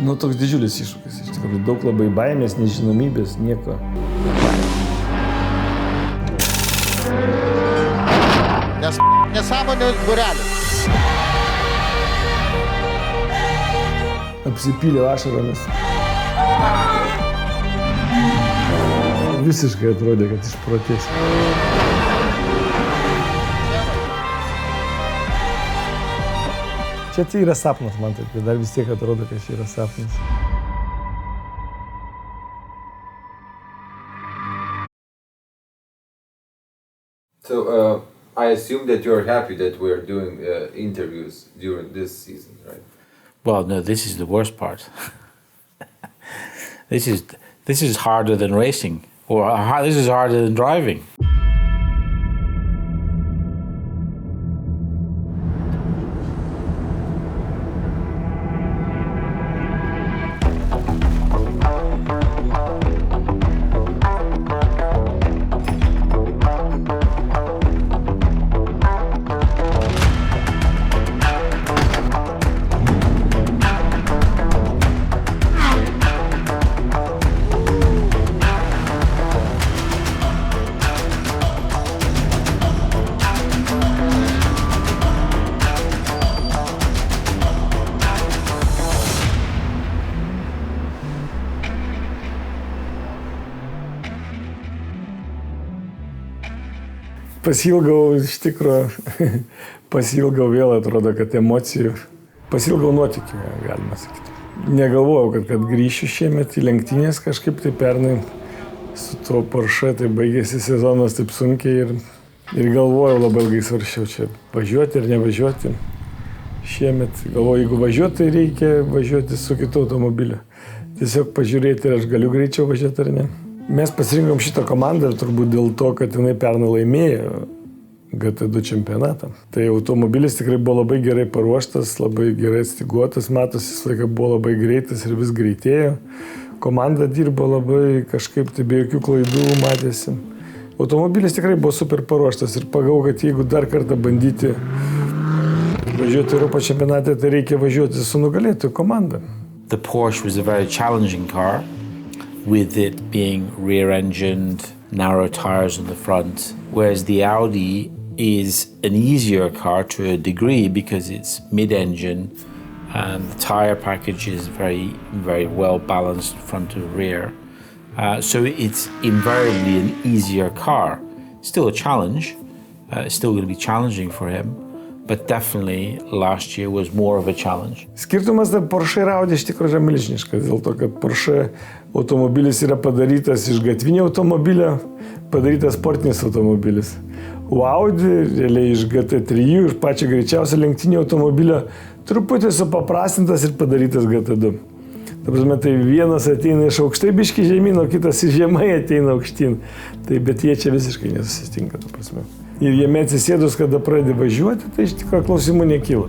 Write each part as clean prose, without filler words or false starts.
Nu, toks didžiulis iššūkis, iš tikrųjų, daug labai baimės, nežinomybės, nieko. Nesąmonės būrelis. Apsipylė ašaromis. Visiškai atrodė, kad išprotės. Čia tai yra sapnas, man taip, dar vis tiek atrodo, kad čia yra sapnas. So, I assume that you're happy that we're doing interviews during this season, right? Well, no, this is the worst part. This is harder than racing, or this is harder than driving. Pasilgau, iš tikrųjų, pasilgau vėl, atrodo, kad emocijų. Pasilgau nuotykių, galima sakyti. Negalvojau, kad grįšiu šiemet į lenktynės kažkaip, tai pernai su tuo Porsche, tai baigėsi sezonas taip sunkiai ir galvojau, labai ilgai svarsčiau čia važiuoti ir nevažiuoti. Šiemet galvoju, jeigu važiuoti, tai reikia važiuoti su kitu automobiliu. Tiesiog pažiūrėti, ar aš galiu greičiau važiuoti ar ne. Mes pasirinkom šitą komandą turbūt dėl to, kad jinai pernai laimėjo GT2 čempionatą. Tai automobilis tikrai buvo labai gerai paruoštas, labai gerai atstyguotas, matosi, jis laiką buvo labai greitas ir vis greitėjo. Komanda dirbo labai kažkaip tai be jokių klaidų matėsi. Automobilis tikrai buvo super paruoštas ir pagalvojau, kad jeigu dar kartą bandyti važiuoti Europos čempionate, tai reikia važiuoti su nugalėtojų komanda. The Porsche was a very challenging car, with it being rear-engined, narrow tires on the front, whereas the Audi is an easier car to a degree because it's mid-engine and the tire package is very, very well balanced front to rear. So it's invariably an easier car. Still a challenge, still going to be challenging for him, but definitely last year was more of a challenge. Skirtumas tarp Porsche ir Audi iš tikrųjų yra milžiniškas, dėl to, kad Porsche automobilis yra padarytas iš gatvinio automobilio, padarytas sportinis automobilis. O Audi realiai iš GT3 ir pačio greičiausio lenktyninio automobilio truputį supaprastintas ir padarytas GT2. Ta prasme, tai vienas ateina iš aukštai biškį žemyn, o kitas iš žemai ateina aukštyn. Tai, bet jie čia visiškai nesusitinka, ta prasme. Ir jame atsisėdus, kada pradedi važiuoti, tai iš tikrųjų klausimų nekyla.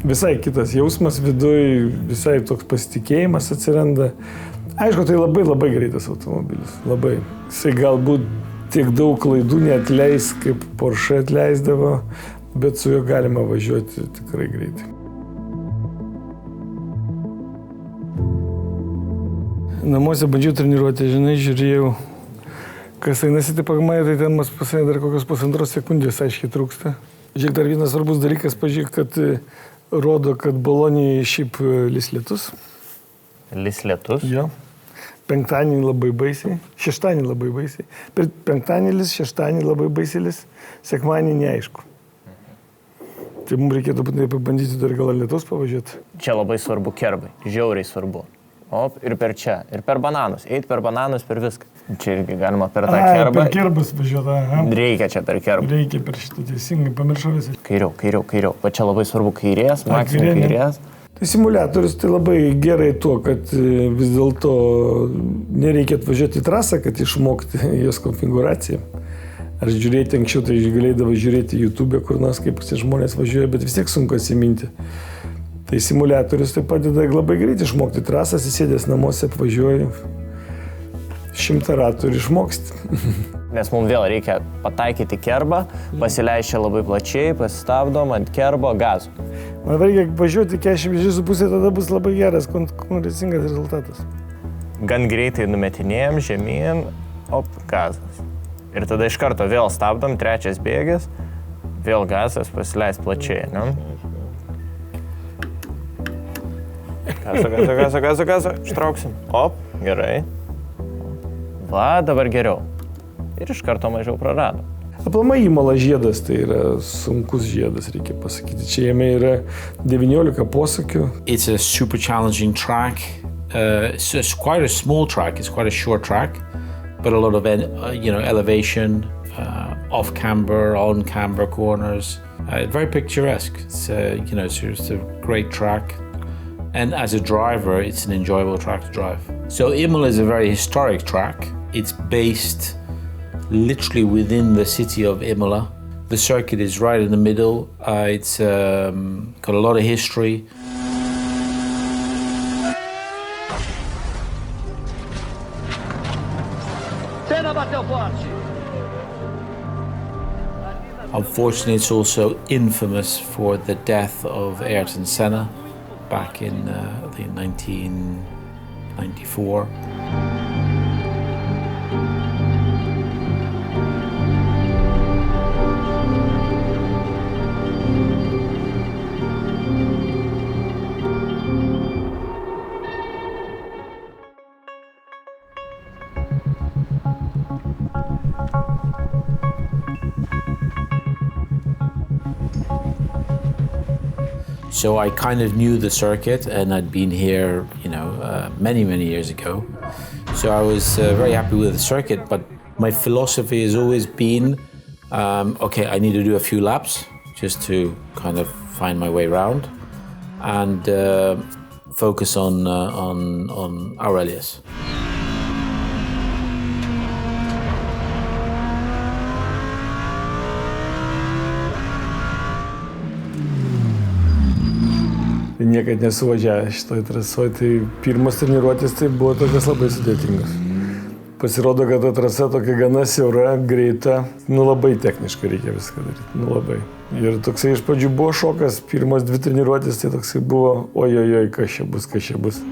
Visai kitas jausmas viduj, visai toks pasitikėjimas atsiranda. Aišku, tai labai labai greitas automobilis, labai. Jisai galbūt tiek daug klaidų neatleis, kaip Porsche atleisdavo, bet su juo galima važiuoti tikrai greitai. Namuose bandžiau treniruoti, žinai, žiūrėjau, kas einasi, tai pagamai, tai ten mas pasai dar kokios 1,5 sekundės aiškiai trūksta. Žiūrėk, dar vienas svarbus dalykas, pažiūrėk, kad rodo, kad Bolonijoje šiaip lis lietus. Lis lietus? Jo. Penktadienį labai baisiai, šeštadienį labai baisiai. Per penktadienį lis, šeštadienį labai baisiai lis, sekmadienį neaišku. Tai mums reikėtų būtinai pabandyti dar gal lietus pavažiuoti. Čia labai svarbu kerbai, žiauriai svarbu. Op, ir per čia, ir per bananus. Eit per bananus, per viską. Čia irgi galima per tą kerbą. Per kerbas važiuoti, aha. Reikia čia per kerbą. Reikia per šitą teisingai, pamiršau visą. Kairiau, kairiau, kairiau. Va čia labai svarbu kairės, maksimum kairės. Tai simuliatorius tai labai gerai tuo, kad vis dėlto nereikia atvažiuoti į trasą, kad išmokti jos konfiguraciją. Ar žiūrėti anksčiau, tai galėdavo žiūrėti YouTube, kur nors kaip žmonės važiuoja, bet vis tiek sunku atsiminti. Tai simuliatorius tai padeda labai greit išmokti trasą, įsėdęs namuose apvažiuoji 100 ratų ir išmoksti. Nes mums vėl reikia pataikyti kerbą, pasileisti labai plačiai, pasistabdom ant kerbo gazų. Man reikia važiuoti 46,5, tada bus labai geras, konkurencingas rezultatas. Gan greitai numetinėjom žemyn, gazas. Ir tada iš karto vėl stabdom, trečias bėgis, vėl gazas pasileis plačiai, ne? Gazo, ištrauksim. Gerai. Va, dabar geriau. Ir iš karto mažiau prarado. Aplamai Imola žiedas, tai yra sunkus žiedas, reikia pasakyti. Čia jame yra 19 posūkių. It's a super challenging track. It's quite a small track. It's quite a short track, but a lot of elevation, off camber, on camber corners. Very picturesque. It's it's a great track. And as a driver, it's an enjoyable track to drive. So Imola is a very historic track. It's based literally within the city of Imola. The circuit is right in the middle. It's got a lot of history. Unfortunately, it's also infamous for the death of Ayrton Senna back in, I think, 1994. So I kind of knew the circuit, and I'd been here, many years ago. So I was very happy with the circuit, but my philosophy has always been, I need to do a few laps just to kind of find my way around and focus on Aurelijus. Niekad nesuvažiavę šitoj trasoj, tai pirmas treniruotės tai buvo tokios labai sudėtingos. Pasirodo, kad ta trasa tokia gana siaura, greita, labai techniškai reikia viską daryti, labai. Ir toksai iš pradžių buvo šokas, pirmas 2 treniruotės tai toksai buvo, ojojoj, kas čia bus.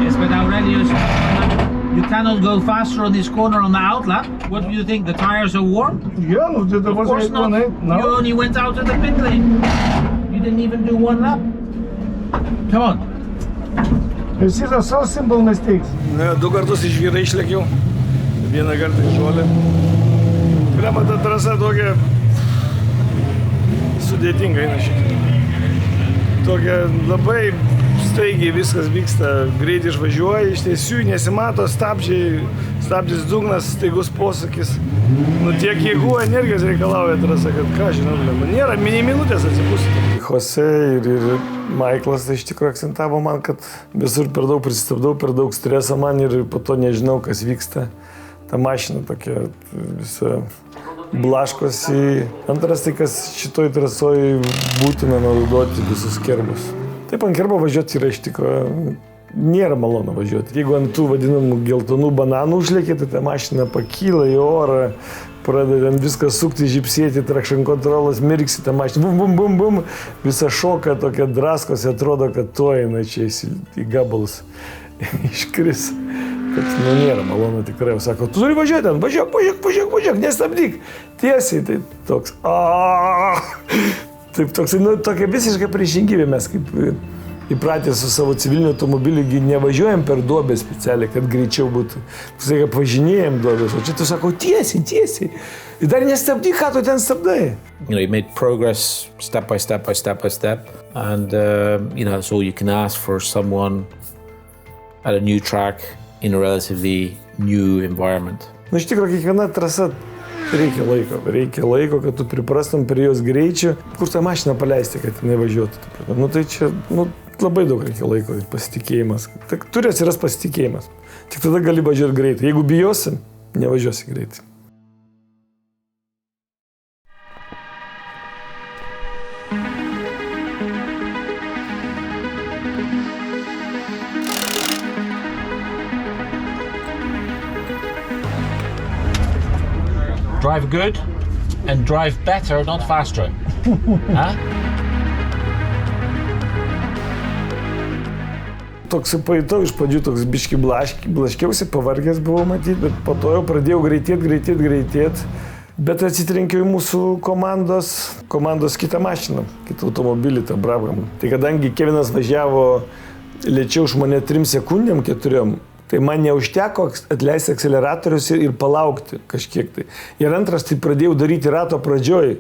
Yes, but Aurelijus, you cannot go faster on this corner on the outlap. What do you think? The tires are warm? Yeah, no, that Of course not. No. You only went out of the pit lane. You didn't even do 1 lap. Come on. You see, those so simple mistakes. 2 kartus iš vyrai išlėkiau, 1 kartą iš žolę. Prema ta trasa tokia sudėtinga eina šiek. Tokia labai staigiai viskas vyksta, greit išvažiuoja, iš tiesių nesimato, stabdis dugnas, staigus posūkis. Tiek jėgų, energijos reikalauja trasa, kad ką žinau, nėra minutės atsipūsti. Jose ir Maiklas iš tikrųjų akcentavo man, kad visur per daug prisistabdau, per daug streso man ir po to nežinau, kas vyksta. Ta mašina tokia visa blaškosi. Antras tai, kas šitoj trasoj būtina naudoti visus kerbus. Taip, ant kerbo važiuoti yra iš tikrųjų, nėra malonu važiuoti. Jeigu ant tų vadinamų geltonų bananų užlėkė, tai ta mašina pakyla į orą, pradeda viską sukti, žipsėti, traction controlas, mirksi tą mašiną, bum, visa šoka tokia draskosi, atrodo, kad tuo eina čia į gabalus iškris. Kad nėra malonu tikrai, sako, tu turi važiuoti ten, važiuok, nestabdyk, tiesiai, tai toks, taip toks, tokia visiškai priešingybė, mes kaip įpratę su savo civiliniu automobiliu, nevažiuojam per duobę specialiai, kad greičiau būtų, tu kaip važinėjam duobės, o čia tu sako, tiesiai, ir dar nestabdyk, ką tu ten stabdai. You made progress step by step, and that's all you can ask for someone at a new track in a relatively new environment. Iš tikrųjų, kiekviena trasa reikia laiko, kad tu priprastum prie jos greičio, kur tą mašiną paleisti, kad jinai važiuotų. Tai čia, Labai daug reikia laiko ir pasitikėjimas. Turi atsiras pasitikėjimas. Tik tada gali važiuoti greitai. Jeigu bijosi, nevažiuosi greitai. Drive good and drive better, not faster. Huh? Toks pajutau iš pradžių, toks biški blaškiausi, pavargęs buvau matyti, bet po to jau pradėjau greitėt. Bet atsitrenkiau į mūsų komandos kitą mašiną, kitą automobilį, tą Brabham. Tai kadangi Kevinas važiavo lėčiau už mane 3 sekundėm, 4, tai man neužteko atleisti akceleratorius ir palaukti kažkiek tai. Ir antras, tai pradėjau daryti rato pradžioj.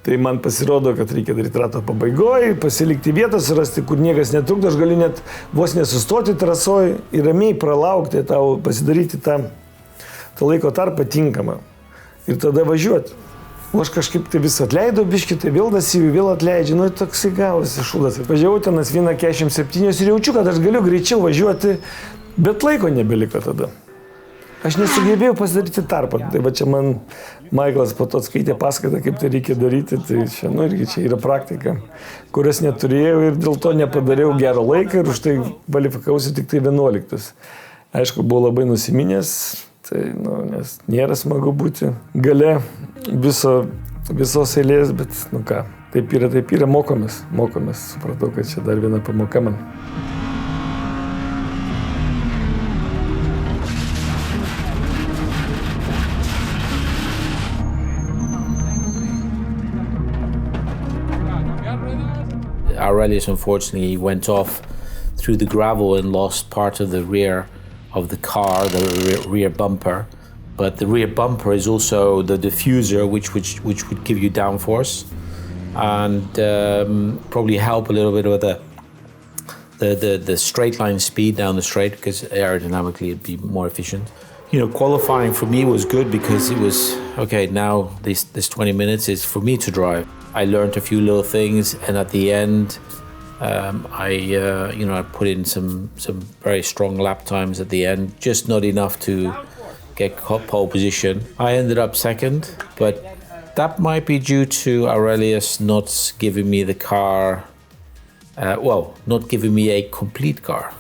Tai man pasirodo, kad reikia daryti rato pabaigoje, pasilikti vietą, surasti, kur niekas netrukdo. Aš galiu net vos nesustoti trasoje ir ramiai pralaukti, tau pasidaryti tą laiko tarpą tinkamą. Ir tada važiuoti. O aš kažkaip tai vis atleidau biškį, tai vėl dasyviu, vėl atleidžiu. Nu, toksai gavosi šūdas. Važiavau tenas 1.47 ir jaučiu, kad aš galiu greičiau važiuoti, bet laiko nebeliko tada. Aš nesugebėjau pasidaryti tarpą. Tai va čia man Michaelas po to skaitė paskaitą, kaip tai reikia daryti. Tai čia, irgi čia yra praktika, kurias neturėjau ir dėl to nepadariau gerą laiką ir už tai kvalifikausi tik tai 11. Aišku, buvo labai nusiminęs, tai, nes nėra smagu būti gale visos eilės, bet, ką, taip yra, mokomės. Supratau, kad čia dar viena pamoka man. Aurelijus unfortunately went off through the gravel and lost part of the rear of the car, the rear bumper. But the rear bumper is also the diffuser, which would give you downforce and probably help a little bit with the straight line speed down the straight, because aerodynamically it'd be more efficient. Qualifying for me was good because it was, okay, now this 20 minutes is for me to drive. I learned a few little things, and at the end, I put in some very strong lap times at the end, just not enough to get pole position. I ended up second, but that might be due to Aurelijus not giving me the car, not giving me a complete car.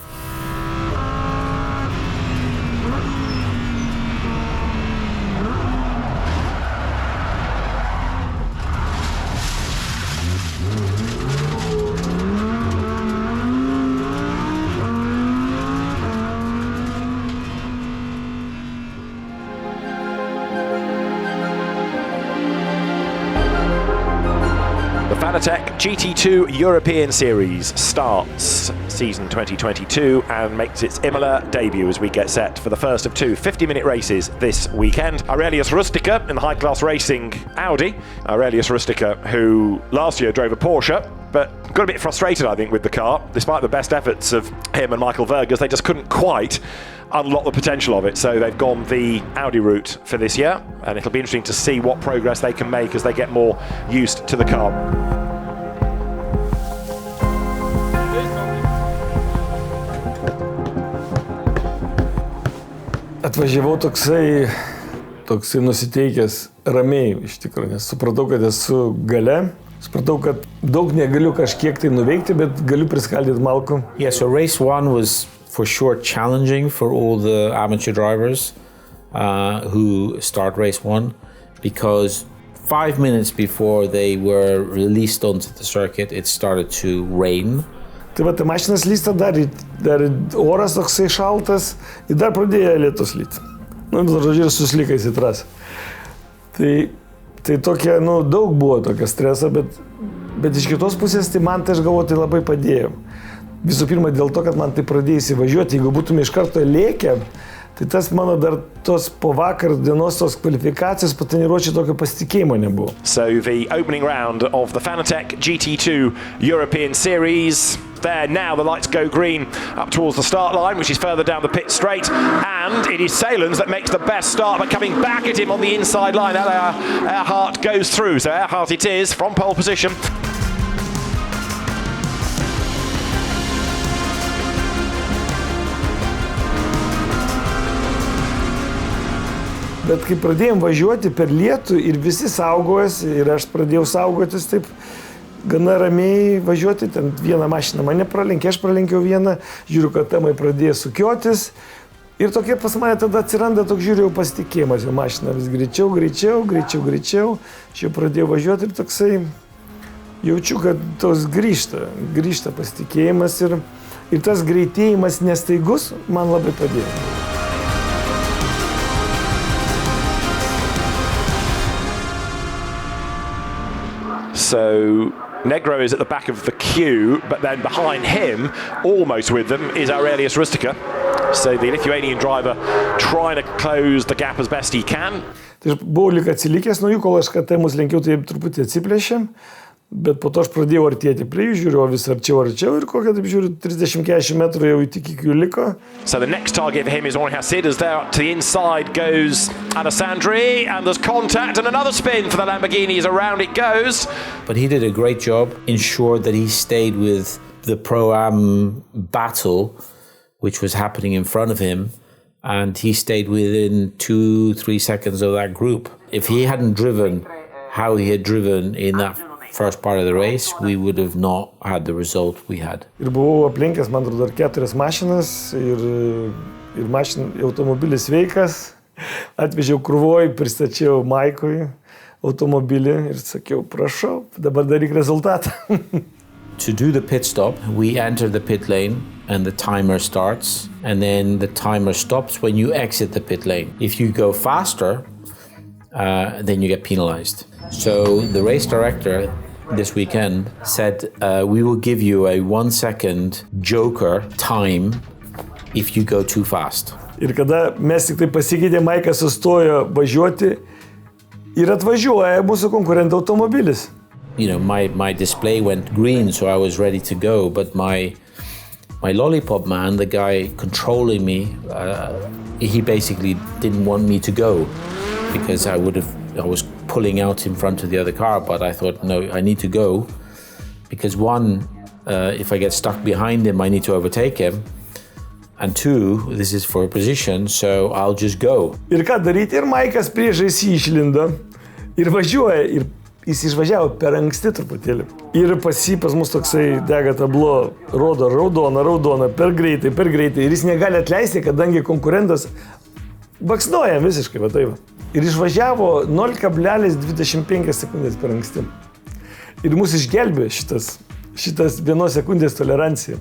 Fanatec GT2 European Series starts season 2022 and makes its Imola debut as we get set for the first of 2 50-minute races this weekend. Aurelijus Rusteika in the high-class racing Audi. Aurelijus Rusteika, who last year drove a Porsche, but got a bit frustrated, I think, with the car. Despite the best efforts of him and Michael Vergers, they just couldn't quite unlock the potential of it. So they've gone the Audi route for this year, and it'll be interesting to see what progress they can make as they get more used to the car. Atvažiavau toksai nusiteikęs ramiai iš tikrųjų, nes supratau, kad esu gale. Supratau, kad daug negaliu kažkiek tai nuveikti, bet galiu priskaldyti malkų. Yeah, so race 1 was for sure challenging for all the amateur drivers who start race 1, because 5 minutes before they were released onto the circuit, it started to rain. Tai va, ta mašinas lysta dar oras toksai šaltas ir dar pradėjo lietus lyti. Žodžiu, ir suslika įsitras. Tai tokia, daug buvo tokio streso, bet iš kitos pusės, tai man tai aš galvoju, tai labai padėjo. Visų pirma, dėl to, kad man tai pradėjo įsivažiuoti, jeigu būtume iš karto lėkę, tai tas mano dar tos po vakar dienos tos kvalifikacijos patreniruočiai tokio pasitikėjimo nebuvo. So the opening round of the Fanatec GT2 European Series. There now, the lights go green up towards the start line, which is further down the pit straight, and it is Salens that makes the best start, but coming back at him on the inside line, Earhart goes through, so Earhart it is from pole position. Bet kai pradėjom važiuoti per lietų ir visi saugojosi ir aš pradėjau saugotis taip gana ramiai važiuoti, ten vieną mašiną mane pralenkė, aš pralenkiau vieną, žiūriu, kad tamai pradėjo sukiotis ir tokie pas mane tada atsiranda toks žiūrėjau pasitikėjimas, jau mašina vis greičiau, aš jau pradėjau važiuoti ir toksai jaučiu, kad tos grįžta pasitikėjimas ir tas greitėjimas nestaigus man labai padėjo. So Negro is at the back of the queue, but then behind him, almost with them, is Aurelijus Rusteika. So the Lithuanian driver trying to close the gap as best he can. Tai aš buvau lyg atsilikęs nuo jų, kol aš mus lenkiau, tai truputį atsiplėšėm, bet po to aš pradėjau artėti prie jų, žiūriu vis arčiau ir kokią, taip žiūriu, 30-40 metrų jau iki jų liko. So the next target for him is Aurelijus as there to the inside goes Alessandri, and there's contact and another spin for the Lamborghini as around it goes. But he did a great job, ensured that he stayed with the Pro-Am battle, which was happening in front of him, and he stayed within 2-3 seconds of that group. If he hadn't driven how he had driven in that first part of the race, we would have not had the result we had. Ir buvau aplinkęs, man atrodo, 4 mašinas ir automobilis sveikas. Atvežiau krūvoj, pristačiau Maikui automobilį ir sakiau, prašau, dabar daryk rezultatą. To do the pit stop, we enter the pit lane and the timer starts, and then the timer stops when you exit the pit lane. If you go faster, then you get penalized. So the race director this weekend said, we will give you a 1-second joker time if you go too fast. Ir kada mes tik tai pasikeitė, Maikas sustojo važiuoti ir atvažiuoja mūsų konkurentų automobilis. You know, my display went green, so I was ready to go, but my lollipop man, the guy controlling me, he basically didn't want me to go because I was pulling out in front of the other car, but I thought, no, I need to go because one, if I get stuck behind him, I need to overtake him. And 2, this is for a position, so I'll just go. Ir ką daryti? Ir Maikas priešais jį išlindo ir važiuoja, ir jis išvažiavo per anksti truputėlį. Ir pas mus toksai dega tablo, rodo raudona, per greitai, ir jis negali atleisti, kadangi konkurentas baksnoja visiškai, va taip. Ir išvažiavo 0,25 sekundės per anksti. Ir mus išgelbė šitas 1 sekundės tolerancija.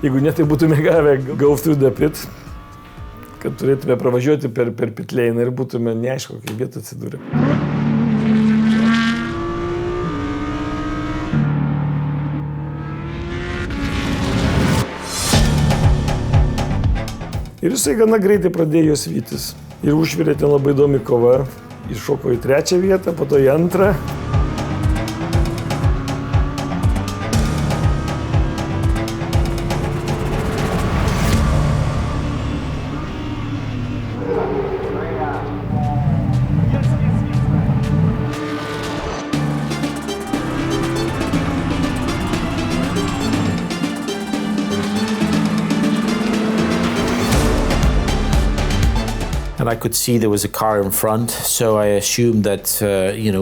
Jeigu ne, tai būtume gavę go through the pit, kad turėtume pravažiuoti per pit lane ir būtume neaišku, kokią vietą atsidūrę. Ir jisai gana greitai pradėjo vytis. Ir užvirė ten labai įdomi kova. Iššoko į 3 vietą, po to į 2. And I could see there was a car in front, so I assumed that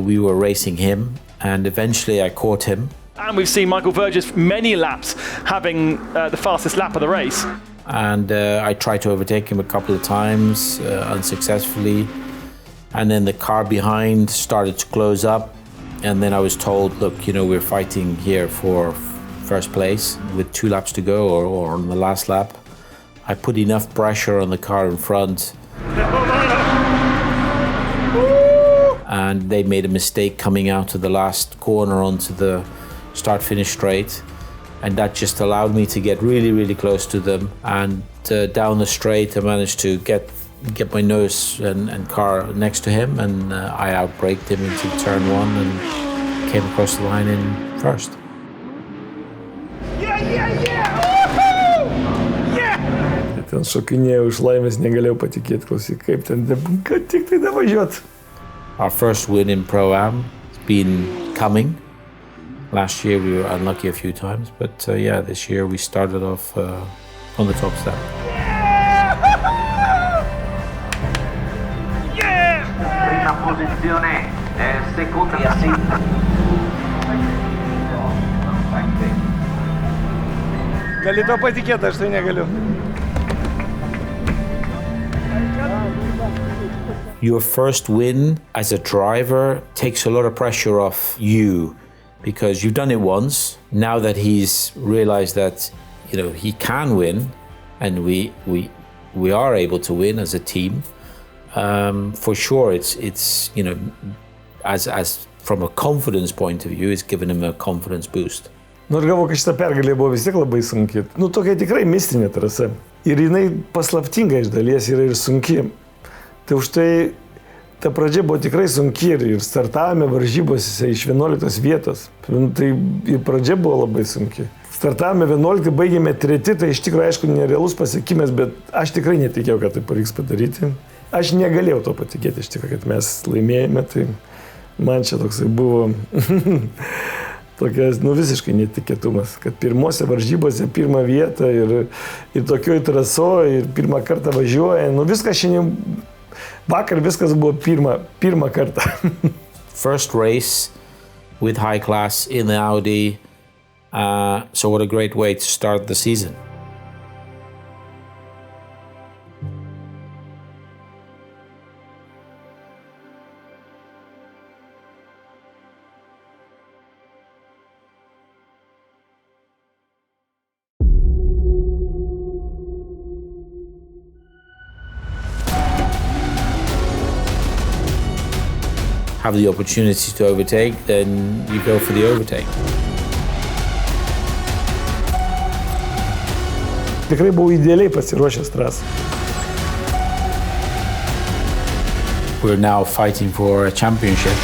we were racing him, and eventually I caught him. And we've seen Michael Verges many laps having the fastest lap of the race. And I tried to overtake him a couple of times, unsuccessfully. And then the car behind started to close up, and then I was told, look, we're fighting here for first place with 2 laps to go, or on the last lap. I put enough pressure on the car in front, and they made a mistake coming out of the last corner onto the start-finish straight, and that just allowed me to get really, really close to them. And down the straight, I managed to get my nose and car next to him, and I outbraked him into turn 1 and came across the line in first. Ten šokinėjau iš laimės, negalėjau patikėti, klausyk, kaip ten, kad tik tai davažiuot. Our first win in Pro-Am has been coming. Last year we were unlucky a few times, but this year we started off on the top step. Yeah! posizione seconda. Gali to patikėti, aš tai negaliu. Your first win as a driver takes a lot of pressure off you because you've done it once. Now that he's realized that, you know, he can win and we are able to win as a team, for sure it's you know, as from a confidence point of view, it's given him a confidence boost. Nors galvoju, kad šita pergalė buvo vis tiek labai sunki. Nu, tokia tikrai mistinė trasa. Ir jinai paslaptinga iš dalies yra ir sunki. Tai už tai ta pradžia buvo tikrai sunki ir startavome varžybose iš 11 vietos. Tai ir pradžia buvo labai sunki. Startavome 11, baigėme 3, tai iš tikrųjų, aišku, nerealus pasiekimas, bet aš tikrai netikėjau, kad tai pavyks padaryti. Aš negalėjau to patikėti, iš tikrųjų, kad mes laimėjome, tai man čia toksai buvo tokias, nu, visiškai netikėtumas, kad pirmose varžybose pirmą vietą ir tokioj trasoje ir pirmą kartą važiuoja, nu viskas šiandien, vakar viskas buvo pirmą kartą. First race with high class in the Audi, so what a great way to start the season. Have the opportunity to overtake, then you go for the overtake. Tikrai buvau idealiai pasiruošęs trasą. We're now fighting for a championship.